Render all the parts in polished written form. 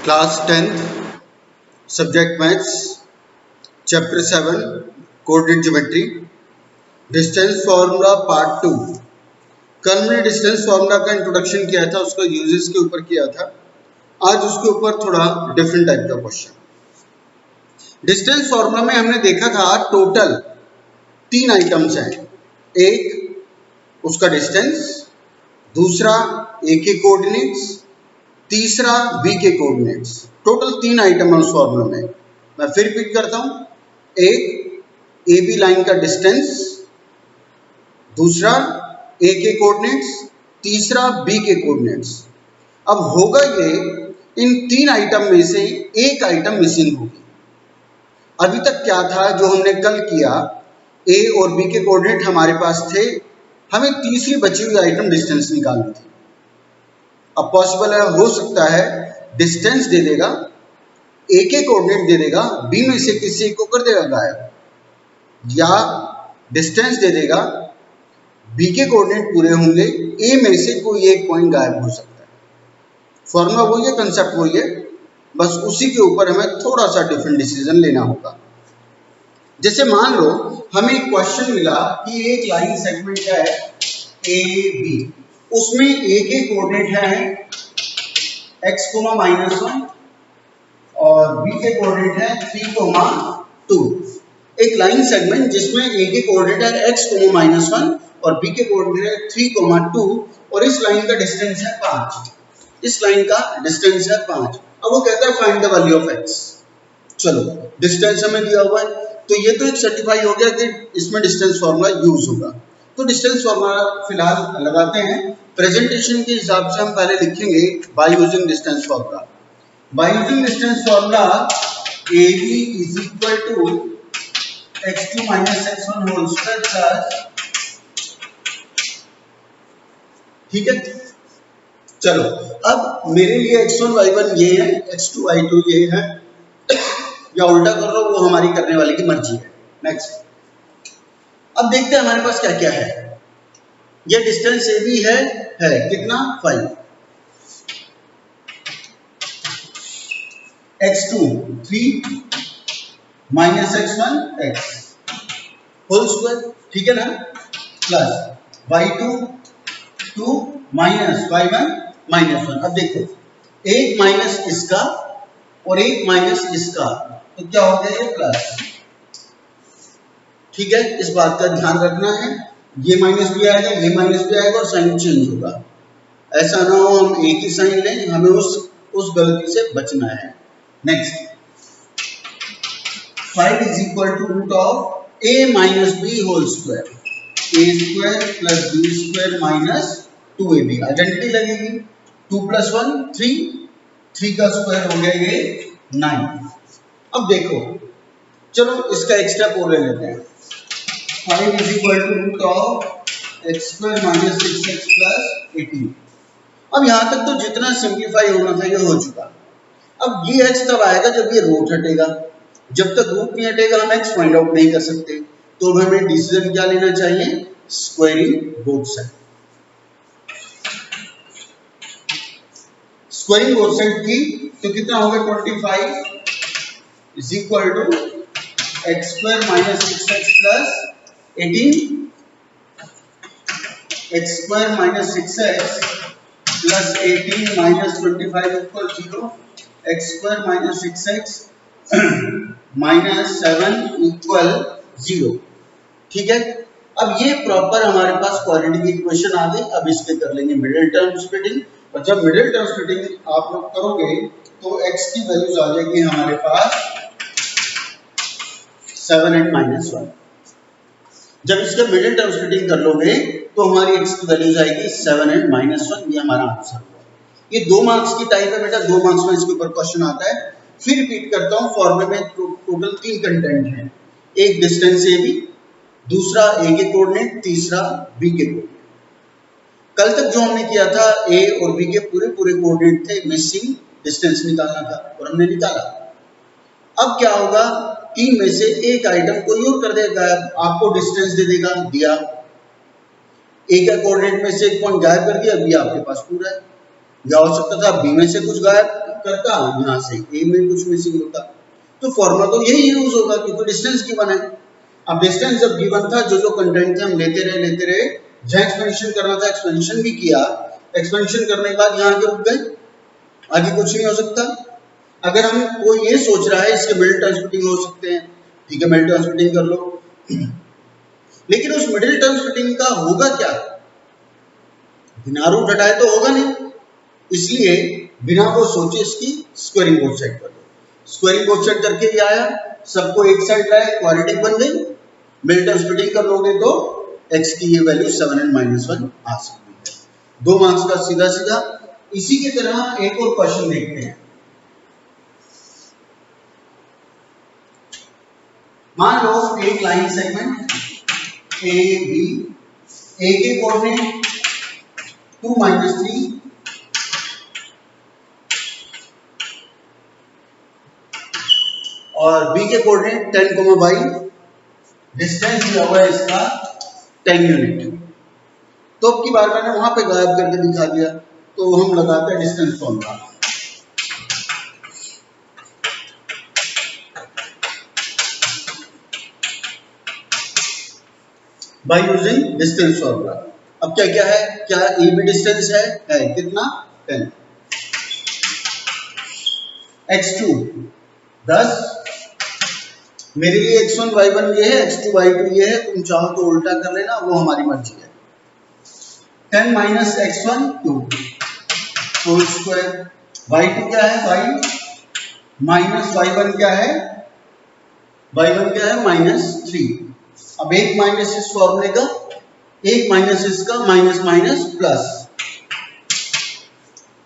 Class 10th subject maths chapter 7 coordinate geometry distance formula part 2। कल मैंने distance formula का introduction किया था, उसका यूजेस के ऊपर किया था। आज उसके ऊपर थोड़ा डिफरेंट टाइप का क्वेश्चन। डिस्टेंस फार्मूला में हमने देखा था टोटल 3 आइटम्स हैं। एक उसका डिस्टेंस, दूसरा ए के कोऑर्डिनेट्स, तीसरा बी के कोऑर्डिनेट्स। टोटल 3 आइटम है उस फॉर्मूला में। मैं फिर रिपीट करता हूं, एक ए बी लाइन का डिस्टेंस, दूसरा ए के कोऑर्डिनेट्स, तीसरा बी के कोऑर्डिनेट्स। अब होगा ये, इन 3 आइटम में से एक आइटम मिसिंग होगी। अभी तक क्या था जो हमने कल किया, ए और बी के कोऑर्डिनेट हमारे पास थे, हमें तीसरी बची हुई आइटम डिस्टेंस निकालनी थी। अब पॉसिबल है, हो सकता है डिस्टेंस दे देगा, ए के कोऑर्डिनेट दे देगा, बी में से किसी को कर देगा गायब, या डिस्टेंस दे देगा, बी के कोऑर्डिनेट पूरे होंगे, ए में से कोई एक पॉइंट गायब हो सकता है। फॉर्मूला वही है, कंसेप्ट वही है, बस उसी के ऊपर हमें थोड़ा सा डिफरेंट डिसीजन लेना होगा। जैसे मान लो हमें एक क्वेश्चन मिला कि एक लाइन सेगमेंट है ए बी, उसमें ए के कोऑर्डिनेट है x, -1 और b के कोऑर्डिनेट है 3, 2। एक लाइन सेगमेंट जिसमें a के कोऑर्डिनेट है x, -1 और b के कोऑर्डिनेट है 3, 2 और इस लाइन का डिस्टेंस है 5। इस लाइन का डिस्टेंस है 5। अब वो कहता है find the value of x। चलो, डिस्टेंस हमें दिया हुआ है, तो ये तो एक सर्टिफाई हो गया कि इसमें डिस्टेंस फार्मूला यूज होगा। तो डिस्टेंस फार्मूला फिलहाल लगाते हैं। प्रेजेंटेशन के हिसाब से हम पहले लिखेंगे by using distance formula. By using distance formula AB is equal to x2 - x1 whole square plus, ठीक है। चलो, अब मेरे लिए x1 y1 ये है, x2 y2 ये है, या उल्टा कर लो, वो हमारी करने वाले की मर्जी है। नेक्स्ट, अब देखते हैं हमारे पास क्या क्या है। ये डिस्टेंस ए बी है कितना 5, x2 3 -x1 x whole square, ठीक है ना, प्लस y2 2 -y1 -1। अब देखो, एक माइनस इसका और एक माइनस इसका, तो क्या हो गया ये प्लस, ठीक है। इस बात का ध्यान रखना है, ये माइनस भी आएगा, ये माइनस भी आएगा और साइन चेंज होगा। ऐसा ना हो हम एक ही साइन लें, हमें उस गलती से बचना है। Next, 5 is equal to root of a minus B whole square, a square plus B square minus 2ab। Identity लगेगी, 2 + 1 3, 3 का स्क्वायर हो गया ये 9। अब देखो, चलो इसका एक स्टेप और ले लेते हैं। 5 is equal to root of x square minus 6x plus 18। अब यहां तक तो जितना सिंप्लीफाई होना था ये हो चुका। अब ये x तब आएगा जब ये रूट हटेगा। जब तक रूट नहीं हटेगा हम x फाइंड आउट नहीं कर सकते। तो हमें डिसीजन क्या लेना चाहिए, squaring both side. Squaring both side की तो कितना हो गया 25 is equal to x square minus 6x plus 18, x square minus 6x plus 18 minus 25 equal 0, x square minus 6x minus 7 equal 0, ठीक है। अब ये प्रॉपर हमारे पास क्वाड्रेटिक इक्वेशन आ गई। अब इसके कर लेंगे मिडिल टर्म स्प्लिटिंग, और जब मिडिल टर्म स्प्लिटिंग आप लोग करोगे तो x की वैल्यूज आ जाएगी हमारे पास 7 and -1। जब इसका मिडिल टर्म स्प्लिटिंग कर लोगे तो हमारी x की वैल्यूज आएगी 7 and -1। ये हमारा आंसर हुआ। ये 2 मार्क्स की टाइप है बेटा, 2 मार्क्स में इसके ऊपर क्वेश्चन आता है। फिर रिपीट करता हूं, फॉर्मूले में टोटल 3 कंटेंट हैं। एक डिस्टेंस ए बी, दूसरा ए के कोऑर्डिनेट, तीसरा बी के कोऑर्डिनेट। कल तक जो हमने किया था ए और बी के पूरे कोऑर्डिनेट थे, मिसिंग डिस्टेंस निकालना था और हमने निकाला। अब क्या होगा, 3 में से एक आइटम कोई और कर देगा, आपको डिस्टेंस दे देगा, दिया। ए का कोऑर्डिनेट में से एक पॉइंट गायब कर दिया, बी आपके पास पूरा है। या हो सकता था बी में से कुछ गायब करता यहाँ से ए में कुछ मिसिंग होता, तो फॉर्मूला तो यही यूज होगा क्योंकि डिस्टेंस गिवन है। अब डिस्टेंस जब गिवन था, जो कंटेंट थे हम लेते रहे, जहाँ एक्सपेंशन करना था एक्सपेंशन भी किया, एक्सपेंशन करने के बाद यहाँ के रुक गए, आगे कुछ नहीं हो सकता। अगर हम कोई ये सोच रहा है इसके मिडिल टर्म स्प्लिटिंग हो सकते हैं, ठीक है मिडिल टर्म स्प्लिटिंग कर लो, लेकिन उस मिडिल टर्म स्प्लिटिंग का होगा क्या, बिना रूट हटाए तो होगा नहीं, इसलिए बिना वो सोचे इसकी स्क्वायरिंग बोथ साइड कर दो। स्क्वायरिंग बोथ साइड करके ये आया, सबको एक साइड लाए, क्वाड्रेटिक बन गई, मिडिल टर्म स्प्लिटिंग कर लोगे तो x की ये वैल्यू 7 and -1 आ सकती है। 2 मार्क्स का सीधा सीधा। इसी की तरह एक और क्वेश्चन देखते हैं। मान लो एक लाइन सेगमेंट ए बी, ए के कोऑर्डिनेट 2 - 3 और बी के कोऑर्डिनेट 10, y, डिस्टेंस दिया हुआ है इसका 10 यूनिट। तो अब की बार मैंने वहां पे गायब करके दिखा दिया, तो हम लगाते हैं distance formula. Bye using distance formula. अब क्या क्या है, क्या ए बी डिस्टेंस है कितना 10, x2 10, मेरे लिए x1 y1 ये है, x2 y2 ये है, तुम चाहो तो उल्टा कर लेना, वो हमारी मर्जी है। 10 - x1 2 होल स्क्वायर, y2 क्या है y माइनस y1 क्या है, y1 क्या है -3। अब एक माइनस इस फॉर्मूले का, एक माइनस इसका, माइनस माइनस प्लस,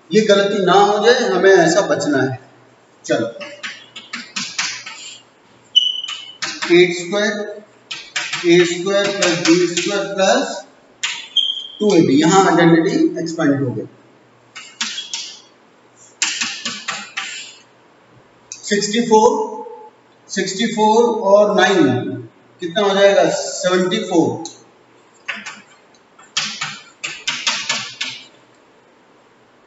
ये गलती ना हो जाए, हमें ऐसा बचना है। चलो 8² a² + b² + 2ab, यहां आइडेंटिटी एक्सपेंड हो गई। 64 और 9 कितना हो जाएगा 74।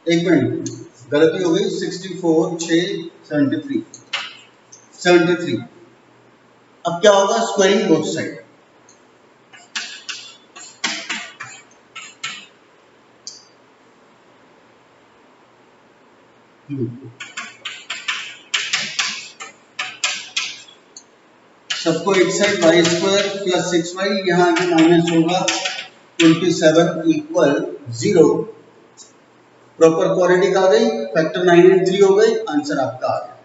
एक मिनट गलती हो गई, 64 6 73। अब क्या होगा, स्क्वायरिंग बोथ साइड। सबको एक साइड y² + 6y, यहाँ आगे माइनस होगा 27 = 0। प्रॉपर क्वाड्रेटिक आ गई, फैक्टर 9 and 3 हो गई, आंसर आपका आ गया।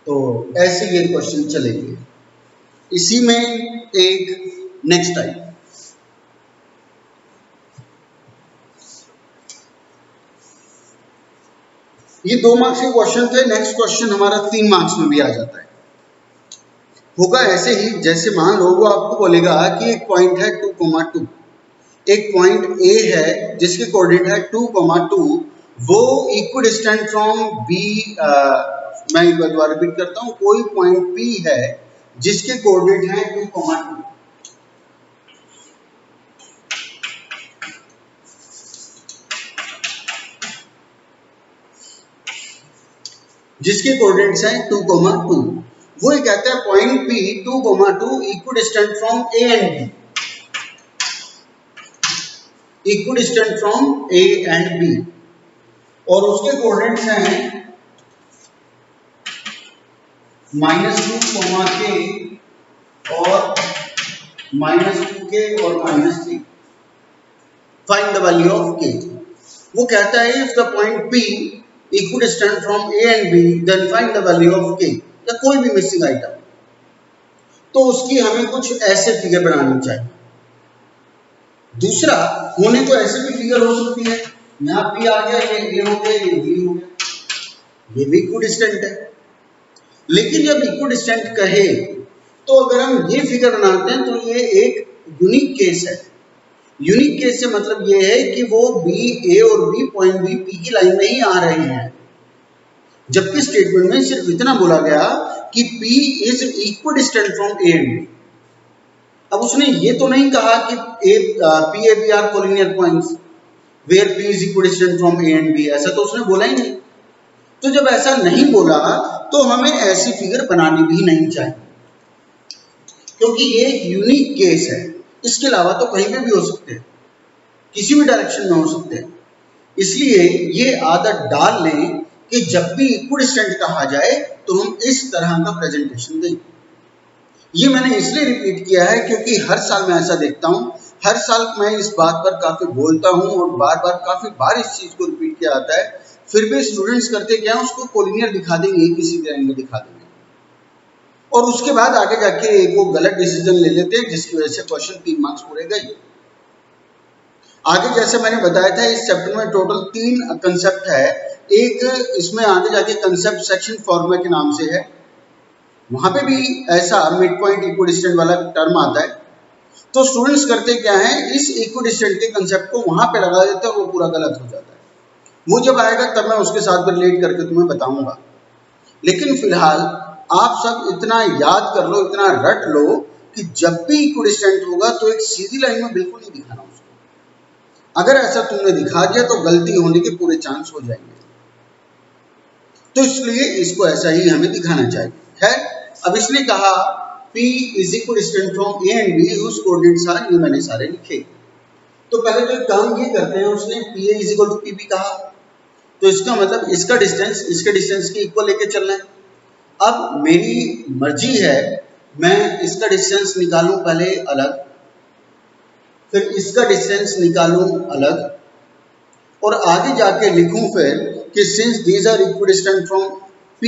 तो ऐसे ये क्वेश्चन चलेंगे। इसी में एक नेक्स्ट टाइप, ये 2 मार्क्स के क्वेश्चन थे। नेक्स्ट क्वेश्चन हमारा 3 मार्क्स में भी आ जाता है। होगा ऐसे ही, जैसे मान लो वो आपको बोलेगा कि एक पॉइंट है 2,2, एक पॉइंट ए है जिसके कोऑर्डिनेट है 2,2, वो इक्विडिस्टेंट फ्रॉम बी, मैं एक बार दोबारा रिपीट करता हूं, कोई पॉइंट पी है जिसके कोऑर्डिनेट है 2,2, जिसके कोऑर्डिनेट्स हैं 2,2, वो ये कहता है point P 2,2 equidistant from A and B, equidistant from A and B, और उसके कोऑर्डिनेट्स हैं -2, k और -2k और -3। Find the value of k। वो कहता है if the point p equidistant from a and b then find the value of k, या कोई भी मिसिंग आइटम, तो उसकी हमें कुछ ऐसे फिगर बनानी चाहिए। दूसरा, होने को ऐसे भी फिगर हो सकती है, यहाँ p आ गया, ये a हो गया, ये b हो गया, ये भी इक्विडिस्टेंट है। लेकिन जब इक्विडिस्टेंट कहे तो अगर हम ये फिगर बनाते हैं तो ये एक यूनिक केस है। यूनिक केस से मतलब ये है कि वो बी, ए और बी पॉइंट बी पी की लाइन में ही आ रहे हैं, जबकि स्टेटमेंट में सिर्फ इतना बोला गया कि P is equidistant from A and B. अब उसने ये तो नहीं कहा कि P A B are collinear points where P is equidistant from A and B, ऐसा तो उसने बोला ही नहीं। तो जब ऐसा नहीं बोला तो हमें ऐसी फिगर बनानी भी नहीं चाहिए, क्योंकि ये एक यूनिक केस है। इसके अलावा तो कहीं पे भी हो सकते हैं, किसी भी डायरेक्शन में हो सकते हैं। इसलिए ये आदत डाल लें कि जब भी इक्विडिस्टेंट कहा जाए तो हम इस तरह का प्रेजेंटेशन दें। ये मैंने इसलिए रिपीट किया है क्योंकि हर साल मैं ऐसा देखता हूँ, हर साल मैं इस बात पर काफी बोलता हूँ और बार बार काफी बार इस चीज को रिपीट किया जाता है, फिर भी स्टूडेंट्स करते क्या है, उसको कोलिनियर दिखा देंगे, किसी तरह में दिखा देंगे और उसके बाद आगे जाके वो गलत डिसीजन ले लेते हैं, जिसकी वजह से क्वेश्चन 3 मार्क्स पूरे गए। आगे जैसे मैंने बताया था, इस चैप्टर में टोटल 3 कंसेप्ट है। एक इसमें आगे जाके कंसेप्ट सेक्शन फॉर्मूला के नाम से है, वहां पे भी ऐसा मिड पॉइंट इक्विडिस्टेंट वाला टर्म आता है। तो स्टूडेंट्स करते क्या है, इस इक्विडिस्टेंट के कंसेप्ट को वहां पे लगा देते हैं, वो पूरा गलत हो जाता है। वो जब आएगा तब मैं उसके साथ रिलेट करके तुम्हें बताऊंगा। लेकिन फिलहाल आप सब इतना याद कर लो, इतना रट लो कि जब भी इक्विडिस्टेंट होगा तो एक सीधी लाइन में बिल्कुल नहीं दिखाना उसको। अगर ऐसा तुमने दिखा दिया तो गलती होने के पूरे चांस हो जाएंगे, तो इसलिए इसको ऐसा ही हमें दिखाना चाहिए। खैर, अब इसने कहा P is equidistant from A and B whose coordinates are, ये मैंने सारे लिखे। तो पहले तो एक काम ये करते हैं, उसने PA is equal to PB कहा, तो इसका मतलब इसका डिस्टेंस इसके डिस्टेंस के इक्वल लेके चलना है। अब मेरी मर्जी है, मैं इसका डिस्टेंस निकालूं पहले अलग, फिर इसका डिस्टेंस निकालूं अलग, और आगे जाके लिखूं फिर कि since these are equidistant from P,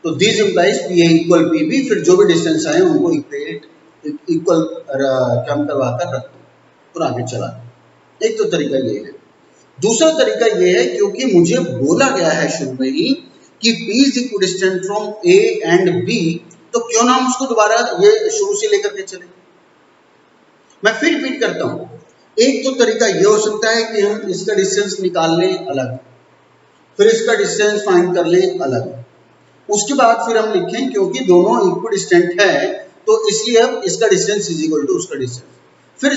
तो this implies P A equal P B, फिर जो भी डिस्टेंस आए उनको इक्वल कम करवा कर रख दो और आगे चला। एक तो तरीका ये है। दूसरा तरीका ये है, क्योंकि मुझे बोला गया है शुरू में ही कि P is equidistant from A and B, तो क्यों ना हम उसको दोबारा ये शुरू से लेकर के चले। मैं फिर रिपीट करता हूं, एक तो तरीका ये हो सकता है कि हम इसका डिस्टेंस निकाल लें अलग, फिर इसका डिस्टेंस फाइंड कर लें अलग, उसके बाद फिर हम लिखें क्योंकि दोनों इक्विडिस्टेंट है तो इसलिए अब इसका डिस्टेंस इज इक्वल टू उसका डिस्टेंस, फिर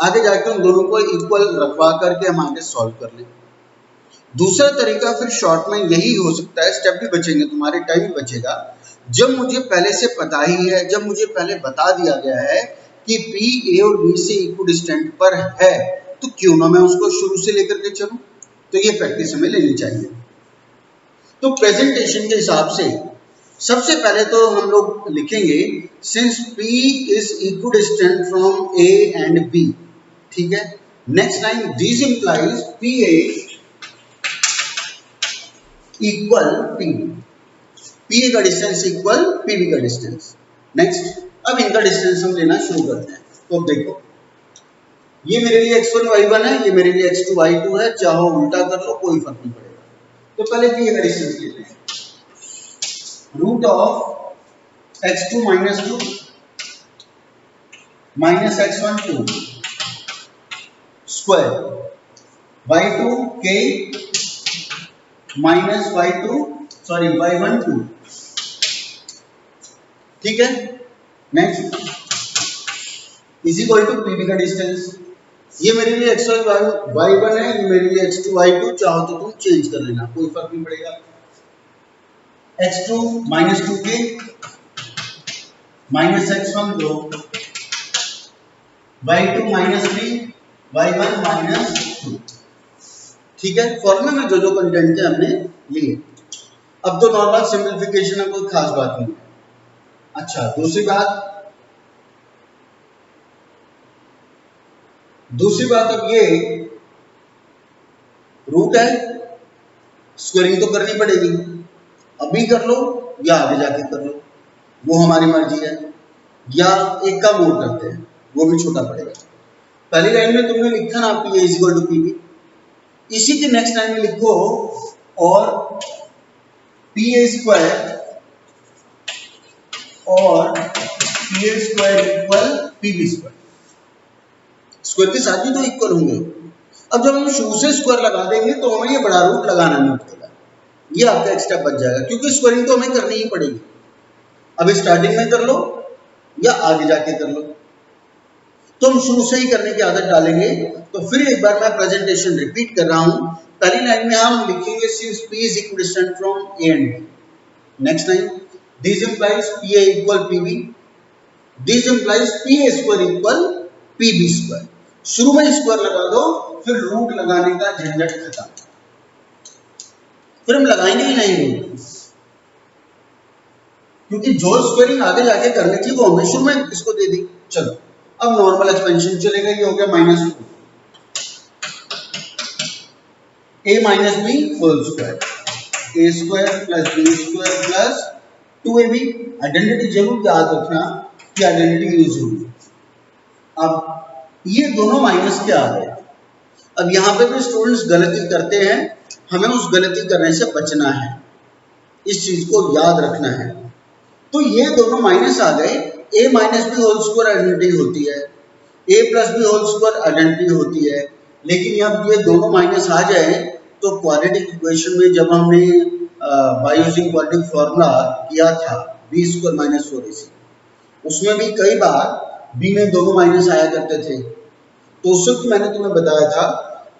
आगे जाके उन दोनों को इक्वल रखवा करके हम आगे सॉल्व कर लें। दूसरा तरीका फिर शॉर्ट में यही हो सकता है, स्टेप भी बचेंगे तुम्हारे, टाइम भी बचेगा। जब मुझे पहले से पता ही है, जब मुझे पहले बता दिया गया है कि P A और B से इक्विडिस्टेंट पर है, तो क्यों ना मैं उसको शुरू से लेकर के चलूं। तो ये प्रैक्टिस हमें लेनी चाहिए। तो प्रेजेंटेशन के हिसाब से सबसे पहले तो हम लोग लिखेंगे since P is equidistant from A and B, ठीक है। Next line, this implies PA equal PB, PA का डिस्टेंस इक्वल PB का डिस्टेंस। नेक्स्ट, अब इनका डिस्टेंस हम लेना शुरू करते हैं। तो देखो, ये मेरे लिए x1 y1 है, ये मेरे लिए x2 y2 है, चाहो उल्टा कर लो, कोई फर्क नहीं पड़ेगा। तो पहले PA का डिस्टेंस लेते हैं, root of x2 minus 2 minus x1 2 square y2 k minus y1 2, ठीक है। Next is equal to PB का डिस्टेंस, ये मेरे लिए x1 y1 है, ये मेरे लिए x2 y2, चाहो तो तुम चेंज कर लेना, कोई फर्क नहीं पड़ेगा। x2 minus 2k minus x1 2, y2 minus 3, y1 minus 2, ठीक है। फॉर्मूले में जो जो कंटेंट है हमने लिए। अब तो नॉर्मल सिंपलीफिकेशन है, कोई खास बात नहीं है। अच्छा, दूसरी बात अब ये रूट है, स्क्वायरिंग तो करनी पड़ेगी, अभी कर लो या आगे जाके कर लो, वो हमारी मर्जी है, या एक काम और करते हैं, वो भी छोटा पड़ेगा। पहली लाइन में तुमने लिखा ना P is equal to PB, इसी के नेक्स्ट लाइन में लिखो और PA स्क्वायर और PA square equal PB square, square के साथ ही तो इक्वल होंगे। अब जब हम शुरू से स्क्वायर लगा देंगे तो हमें ये बड़ा रूट लगाना नहीं पड़ेगा, ये आपका एक स्टेप बच जाएगा, क्योंकि स्क्वायरिंग तो हमें करनी ही पड़ेगी। अब स्टार्टिंग में कर लो या आगे जाके कर लो, तो हम शुरू से ही करने की आदत डालेंगे। तो फिर एक बार मैं प्रेजेंटेशन रिपीट कर रहा हूं, पहली लाइन में हम लिखेंगे since P is equidistant from A and B. Next line, this implies PA equal PB. This implies PA square equal PB square. शुरू में स्क्वायर लगा दो, फिर रूट लगाने का झंझट खत्म, फिर हम लगाएंगे ही नहीं रूट, क्योंकि जो स्क्वायरिंग आगे जाके करनी थी वो हमने शुरू में इसको दे दी। चलो अब नॉर्मल एक्सपेंशन चलेगा, ये हो गया -2 a minus B whole square, a square plus b square plus 2ab। Identity जरूर याद रखना कि आइडेंटिटी यूज होगी। अब ये दोनों माइनस के आ गए। अब यहाँ पे भी स्टूडेंट्स गलती करते हैं, हमें उस गलती करने से बचना है, इस चीज को याद रखना है। तो ये दोनों माइनस आ गए, a minus B whole square identity होती है, a plus B whole square identity होती है। लेकिन जब ये दोनों माइनस आ जाए तो क्वाड्रेटिक इक्वेशन में जब हमने बाय यूजिंग क्वाड्रेटिक फॉर्मूला किया था b स्क्वायर माइनस 4ac, उसमें भी कई बार b में दोनों माइनस आया करते थे। तो उस वक्त मैंने तुम्हें बताया था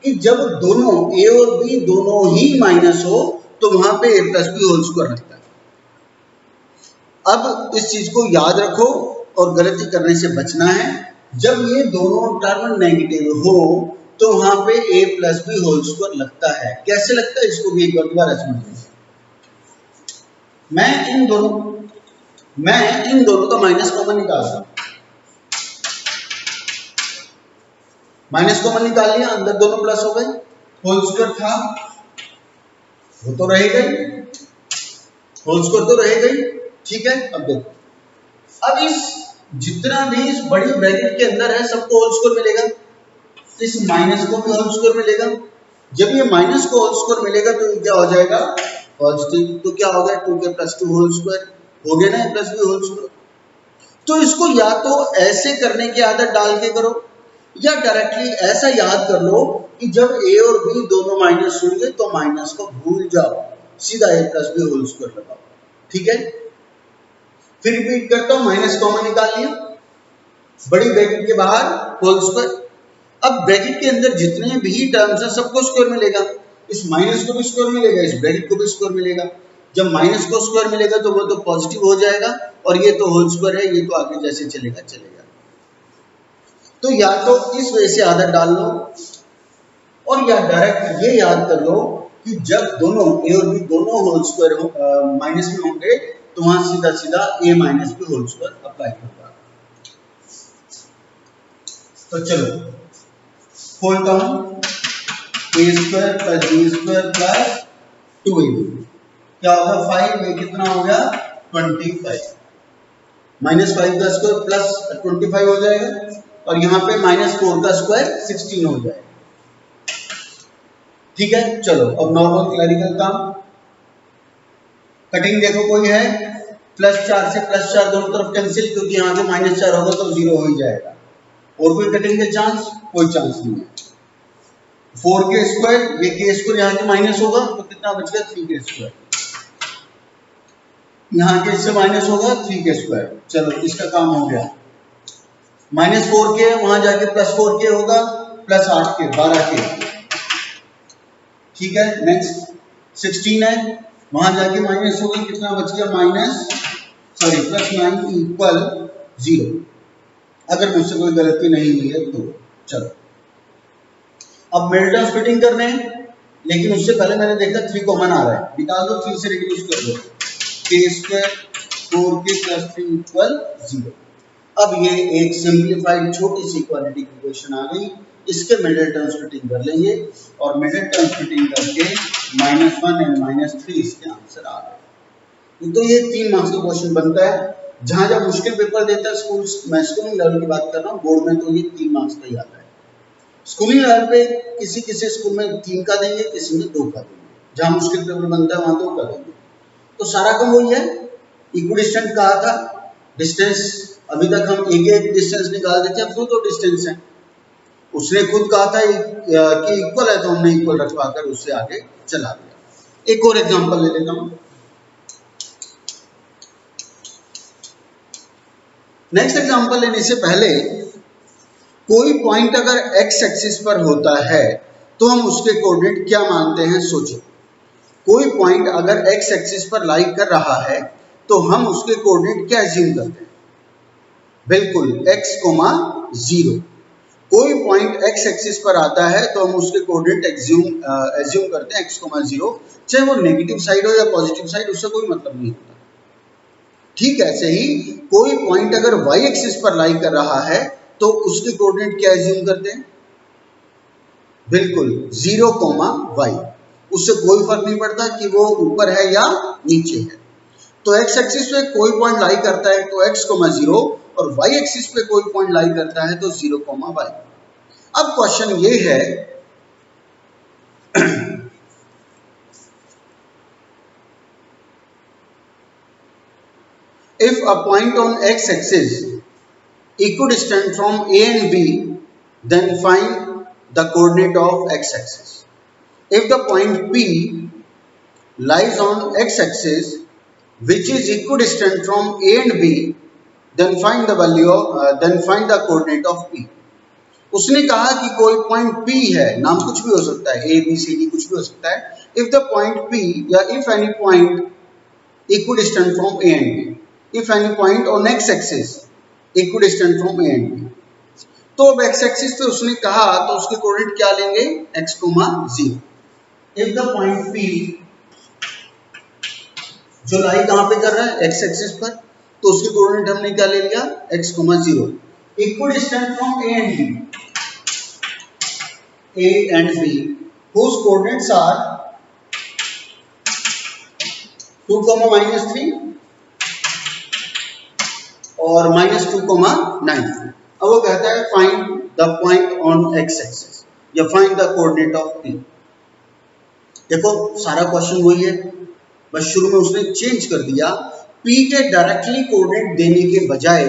कि जब दोनों a और b दोनों ही माइनस हो तो वहां पे a plus B whole square लगता है। अब इस चीज को याद रखो और गलती करने से बचना है। जब ये दोनों टर्म नेगेटिव हो तो वहां पे a plus B whole square लगता है। कैसे लगता है इसको भी एक बार दोबारा समझिए। मैं इन दोनों का माइनस कॉमन निकाल रहा हूं, माइनस कॉमन निकाल लिया, अंदर दोनों प्लस हो गए, होल स्क्वायर था वो तो रहेगा ही, होल स्क्वायर तो रहेगा ही। ठीक है, अब देखो, अब इस जितना भी इस बड़ी ब्रैकेट के अंदर है सबको होल स्क्वायर मिलेगा, इस माइनस को भी होल स्क्वायर मिलेगा। जब ये माइनस को होल स्क्वायर मिलेगा तो क्या हो जाएगा, पॉजिटिव। तो क्या हो गया, 2k प्लस 2 होल स्क्वायर हो गया ना, प्लस बी होल स्क्वायर। तो इसको या तो ऐसे करने की आदत डाल के करो या डायरेक्टली ऐसा याद कर लो कि जब a और b दोनों माइनस होंगे तो माइनस को भूल जाओ, सीधा a plus B whole square लगाओ। ठीक है, फिर रिपीट करता हूं, माइनस कॉमन निकाल लिया, बड़ी ब्रैकेट के बाहर होल स्क्वायर। अब ब्रैकेट के अंदर जितने भी टर्म्स हैं सबको स्क्वायर मिलेगा, इस माइनस को भी स्क्वायर मिलेगा, इस ब्रैकेट को भी स्क्वायर मिलेगा। जब माइनस को स्क्वायर मिलेगा तो वो तो पॉजिटिव हो जाएगा और ये तो होल स्क्वायर है, ये तो आगे जैसे चलेगा चलेगा। तो या तो इस वजह से आदत डाल लो और या डायरेक्ट ये याद कर लो कि जब दोनों a और b दोनों होल स्क्वायर माइनस में होंगे तो वहां सीधा सीधा a minus B whole square apply होगा। तो चलो खोलता हूं, a square plus b square plus 2ab क्या होगा 5, ये कितना हो गया 25, माइनस 5 का स्क्वायर प्लस 25 हो जाएगा और यहाँ पे -4 का स्क्वायर 16 हो जाएगा। ठीक है, चलो अब नॉर्मल क्लरिकल काम, कटिंग देखो कोई है, +4 से +4 दोनों तरफ कैंसिल, क्योंकि यहाँ पे -4 होगा तो 0 हो ही जाएगा। और कोई कटिंग के चांस, कोई चांस नहीं है। 4k स्क्वायर, ये k स्क्वायर यहाँ के माइनस होगा तो कितना बच गया 3k स्क्वायर, यहाँ के इससे माइनस होगा 3k स्क्वायर। चलो इसका काम हो गया। -4k वहां जाके +4k होगा, +8k 12k। ठीक है, नेक्स्ट 16 है, वहां जाके माइनस होगा, कितना बच गया +9 इक्वल 0, अगर मुझसे कोई गलती नहीं हुई है तो। चलो अब मिडिल टर्म स्प्लिटिंग करने हैं, लेकिन उससे पहले मैंने देखा 3 कॉमन आ रहा है, निकाल दो, 3 से रिड्यूस कर दो, k square 4k plus 3 equal 0। अब ये एक सिंप्लीफाइड छोटी सी क्वाड्रेटिक इक्वेशन आ गई, इसके मिडिल टर्म स्प्लिटिंग कर लेंगे और मिडिल टर्म स्प्लिटिंग करके -1 एंड -3 इसके आंसर आ गए। तो ये 3 मार्क्स का क्वेश्चन बनता है। जहां जहां मुश्किल पेपर देता है स्कूल्स, मैं स्कूलिंग लेवल की बात कर रहा हूँ, बोर्ड में तो ये 3 मार्क्स का ही आता है। स्कूलिंग लेवल पे किसी किसी स्कूल में 3 का देंगे, किसी में 2 का देंगे, जहां मुश्किल पेपर बनता है वहां 2 का देंगे। तो सारा काम वही है, इक्विडिस्टेंट कहा था, डिस्टेंस अभी तक हम एक डिस्टेंस निकाल देते हैं, अब 2 डिस्टेंस हैं। उसने खुद कहा था कि इक्वल है तो हमने इक्वल रखवा कर उससे आगे चला दिया। एक और एग्जांपल ले लेता हूं। नेक्स्ट एग्जांपल लेने से पहले, कोई पॉइंट अगर x एक्सिस पर होता है तो हम उसके कोऑर्डिनेट क्या मानते हैं, सोचो। कोई पॉइंट अगर एक्स एक्सिस पर लाई कर रहा है तो हम उसके कोऑर्डिनेट क्या एज्यूम करते हैं, बिल्कुल x, 0। कोई पॉइंट x एक्सिस पर आता है तो हम उसके कोऑर्डिनेट एज्यूम करते हैं x, 0, चाहे वो नेगेटिव साइड हो या पॉजिटिव साइड, उससे कोई मतलब नहीं होता। ठीक ऐसे ही कोई पॉइंट अगर y एक्सिस पर लाई कर रहा है तो उसके कोऑर्डिनेट क्या एज्यूम करते हैं, बिल्कुल 0, y। उससे कोई फर्क नहीं पड़ता कि वो ऊपर है या नीचे है। तो x एक्सिस पे कोई पॉइंट लाई करता है तो x, 0, और y एक्सिस पे कोई पॉइंट लाई करता है तो 0, y। अब क्वेश्चन ये है if a point on x axis equidistant from a and b, then find the coordinate of x axis. If the point P lies on x axis which is equidistant from a and b, then find the coordinate of P. उसने कहा कि कोई point P है, नाम कुछ भी हो सकता है, A, B, C, D कुछ भी हो सकता है। If the point P या if any point equidistant from A and B, if any point on x axis equidistant from A and B, तो अब x axis पे उसने कहा तो उसके कोऑर्डिनेट क्या लेंगे, x, 0। If the point P जो लाई कहां पे कर रहा है, x एक्सिस पर, तो उसके कोऑर्डिनेट हमने क्या ले लिया, x, 0। Equidistant from A and B, whose coordinates are 2, -3 और -2, 9। अब वो कहता है find the point on x axis या find the coordinate of P। देखो सारा क्वेश्चन वही है, बस शुरू में उसने चेंज कर दिया। P के डायरेक्टली कोऑर्डिनेट देने के बजाय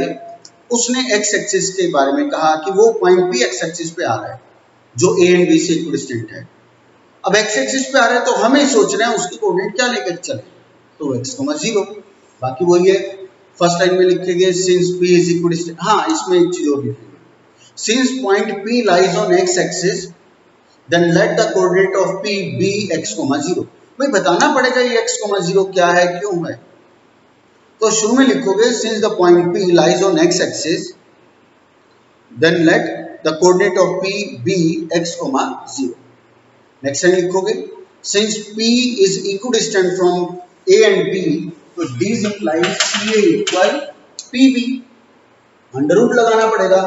उसने x एक्सिस के बारे में कहा कि वो पॉइंट P x एक्सिस पे आ रहा है जो A and B से इक्विडिस्टेंट है। अब x एक्सिस पे आ रहा है तो हमें सोचना है उसके कोऑर्डिनेट क्या लेकर चले, तो x, 0। बाकी वही है, फर्स्ट लाइन में लिखेंगे सिंस P इज इक्विडिस्टेंट। हाँ, इसमें एक चीज और लिखेंगे, since point P lies on x axis then let the coordinate of P be x, 0। भाई बताना पड़ेगा ये x, 0 क्या है, क्यों है। तो शुरू में लिखोगे since the point P lies on x axis then let the coordinate of P be x, 0। Next line लिखोगे since P is equidistant from A and B, तो this implies PA equal PB। Under root लगाना पड़ेगा,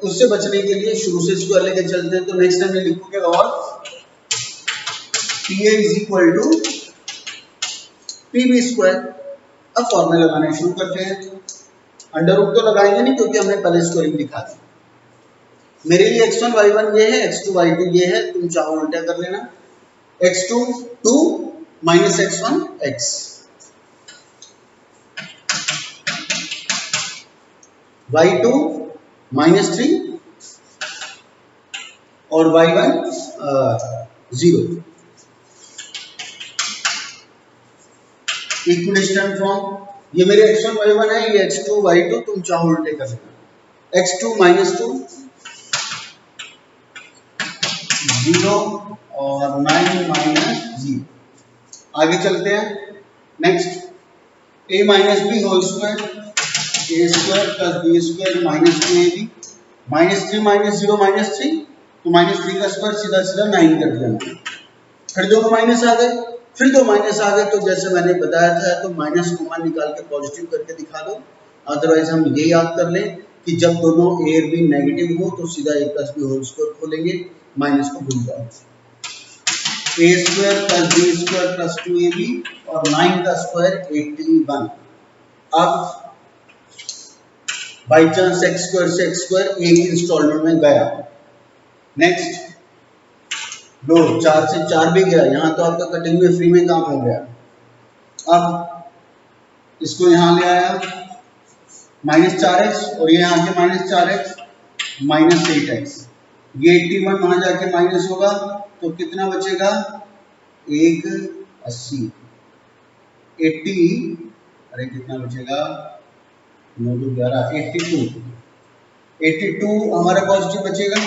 उससे बचने के लिए शुरू से स्क्वायर लेके चलते हैं। तो नेक्स्ट टाइम में लिखोगे और PA is equal to PB square. अब फॉर्मूला लगाने शुरू करते हैं। अंडर रूट तो लगाएंगे नहीं क्योंकि हमने पहले स्क्वायरिंग दिखा दी। मेरे लिए x1 y1 ये है, x2 y2 ये है, तुम चाहो उल्टा कर लेना। x2 2 minus x1 x, y2 -3 और y1 0। इक्विडिस्टेंट फ्रॉम, ये मेरे x1 y1 है, ये x2 y2, तुम चाहो उल्टे कर लेना। x2 -2 0 और 9 -0। आगे चलते हैं। Next a - b whole square, a square plus b square -2ab, -3 -0 -3, तो -3 का स्क्वायर सीधा सीधा 9 कर दिया। फिर दोनों माइनस आ गए, फिर दो माइनस आ गए, तो जैसे मैंने बताया था तो माइनस कॉमन निकाल के पॉजिटिव करके दिखा दो। अदरवाइज हम ये याद कर लें कि जब दोनों a और b नेगेटिव हो तो सीधा a + b होल स्क्वायर खोलेंगे, माइनस को भूल जाओ। a square plus b square plus 2ab और 9 का स्क्वायर 81। अब बाई चांस x स्क्वायर से x स्क्वायर एक इंस्टॉलमेंट में गया। नेक्स्ट दो, 4 से 4 भी गया, यहाँ तो आपका कटिंग में फ्री में काम हो गया। अब इसको यहाँ ले आया -4x और ये यहाँ के -4x -8x, ये 81 वहां जाके माइनस होगा तो कितना बचेगा, 180 80, अरे कितना बचेगा, 9 2 11 82 हमारा पॉजिटिव बचेगा।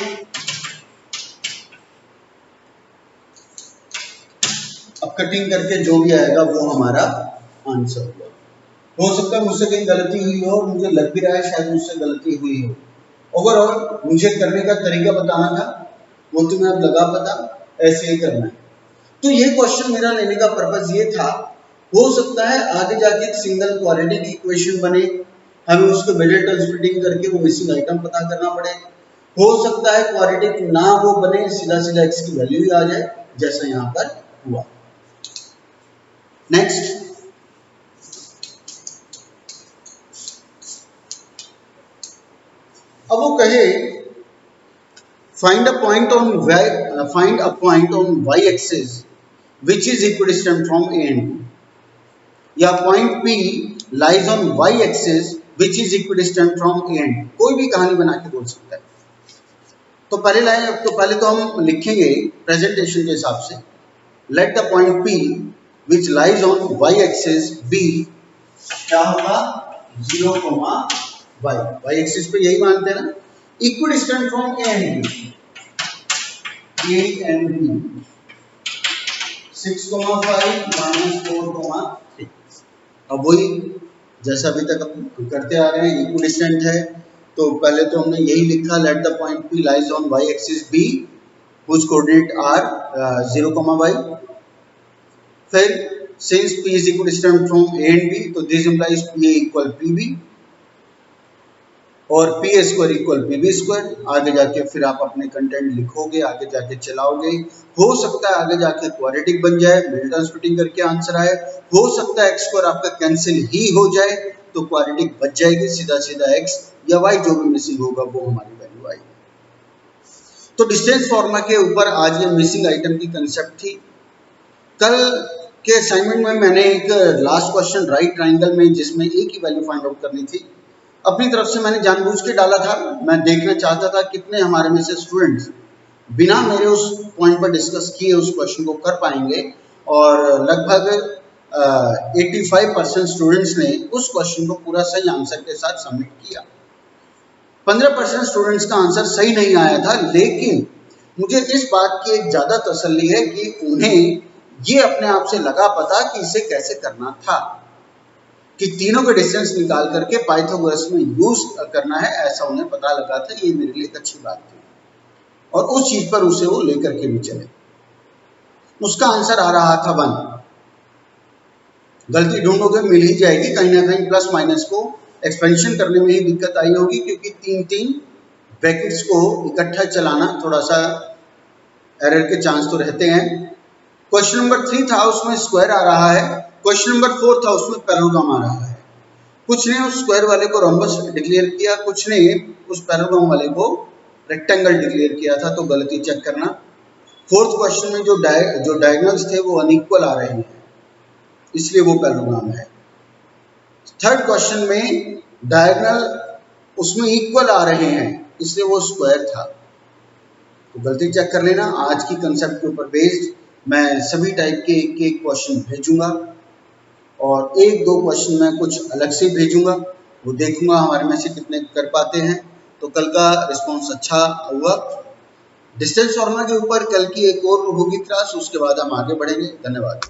अब कटिंग करके जो भी आएगा वो हमारा आंसर होगा। हो सकता है मुझसे कहीं गलती हुई हो, मुझे लग भी रहा है शायद मुझसे गलती हुई हो। ओवरऑल मुझे करने का तरीका बताना था, वो तुम्हें अब लगा पता, ऐसे ही करना है। तो ये क्वेश्चन मेरा लेने का पर्पज ये था, हो सकता है आगे जाके एक सिंगल क्वाड्रेटिक इक्वेशन बने, हमें उसको मिडिल टर्म स्प्लिटिंग करके वो मिसिंग आइटम पता करना पड़े। हो सकता है क्वाड्रेटिक ना वो बने, सीधा सीधा x की वैल्यू ही आ जाए, जैसा यहाँ पर हुआ। नेक्स्ट, अब वो कहे find a point on y axis which is equidistant from A and B, या point P lies on y axis which is equidistant from A and B। कोई भी कहानी बना के बोल सकता है। तो पहले तो हम लिखेंगे प्रेजेंटेशन के हिसाब से, let the point P which lies on y axis B, क्या होगा 0, y एक्सिस पे यही मानते हैं ना, equidistant from A and B, 6,5 -4,3। अब वही जैसा अभी तक हम करते आ रहे हैं, इक्विडिस्टेंट है तो पहले तो हमने यही लिखा, let the point P lies on y axis B whose coordinate are 0, y। फिर since P is equidistant from A and B, तो this implies PA equal PB और P A square equal P B square. आगे जाके फिर आप अपने content लिखोगे, आगे जाके चलाओगे। हो सकता है आगे जाके क्वाड्रेटिक बन जाए, मिडिल टर्म स्प्लिटिंग करके आंसर आए। हो सकता है एक्स स्क्वायर आपका कैंसिल ही हो जाए तो क्वाड्रेटिक बच जाएगी, सीधा सीधा एक्स या वाई जो भी मिसिंग होगा वो हमारी वैल्यू आएगी। तो डिस्टेंस फॉर्मूला के ऊपर आज ये मिसिंग आइटम की कंसेप्ट थी। कल के असाइनमेंट में मैंने एक लास्ट क्वेश्चन राइट ट्राइंगल में जिसमें ए की वैल्यू फाइंड आउट करनी थी, अपनी तरफ से मैंने जानबूझ के डाला था। मैं देखना चाहता था कितने हमारे में से स्टूडेंट्स बिना मेरे उस पॉइंट पर डिस्कस किए उस क्वेश्चन को कर पाएंगे, और लगभग 85% स्टूडेंट्स ने उस क्वेश्चन को पूरा सही आंसर के साथ सबमिट किया। 15% स्टूडेंट्स का आंसर सही नहीं आया था, लेकिन मुझे इस बात की एक ज़्यादा तसल्ली है कि उन्हें ये अपने आप से लगा पता कि इसे कैसे करना था, कि तीनों के डिस्टेंस निकाल करके पाइथागोरस में यूज करना है, ऐसा उन्हें पता लगा था। ये मेरे लिए एक अच्छी बात थी और उस चीज पर उसे वो लेकर के भी चले। उसका आंसर आ रहा था 1। गलती ढूंढोगे मिल ही जाएगी, कहीं ना कहीं प्लस माइनस को एक्सपेंशन करने में ही दिक्कत आई होगी, क्योंकि 3 ब्रैकेट्स को इकट्ठा चलाना थोड़ा सा एरर के चांस तो रहते हैं। क्वेश्चन नंबर 3 था उसमें स्क्वायर आ रहा है, क्वेश्चन नंबर 4 था उसमें पैरेललोग्राम आ रहा है। कुछ ने उस स्क्वायर वाले को रोम्बस डिक्लेयर किया, कुछ ने उस पैरेललोग्राम वाले को रेक्टेंगल डिक्लेयर किया था, तो गलती चेक करना। फोर्थ क्वेश्चन में जो डायगोनल्स थे वो अनइक्वल आ रहे हैं, इसलिए वो पैरेललोग्राम है। थर्ड क्वेश्चन में डायगोनल उसमें इक्वल आ रहे हैं, इसलिए वो स्क्वायर था, तो गलती चेक कर लेना। आज की कंसेप्ट के ऊपर बेस्ड मैं सभी टाइप के एक क्वेश्चन भेजूंगा और 1-2 क्वेश्चन मैं कुछ अलग से भेजूंगा, वो देखूंगा हमारे में से कितने कर पाते हैं। तो कल का रिस्पॉन्स अच्छा हुआ। डिस्टेंस फॉर्मूला के ऊपर कल की एक और होगी क्लास, उसके बाद हम आगे बढ़ेंगे। धन्यवाद।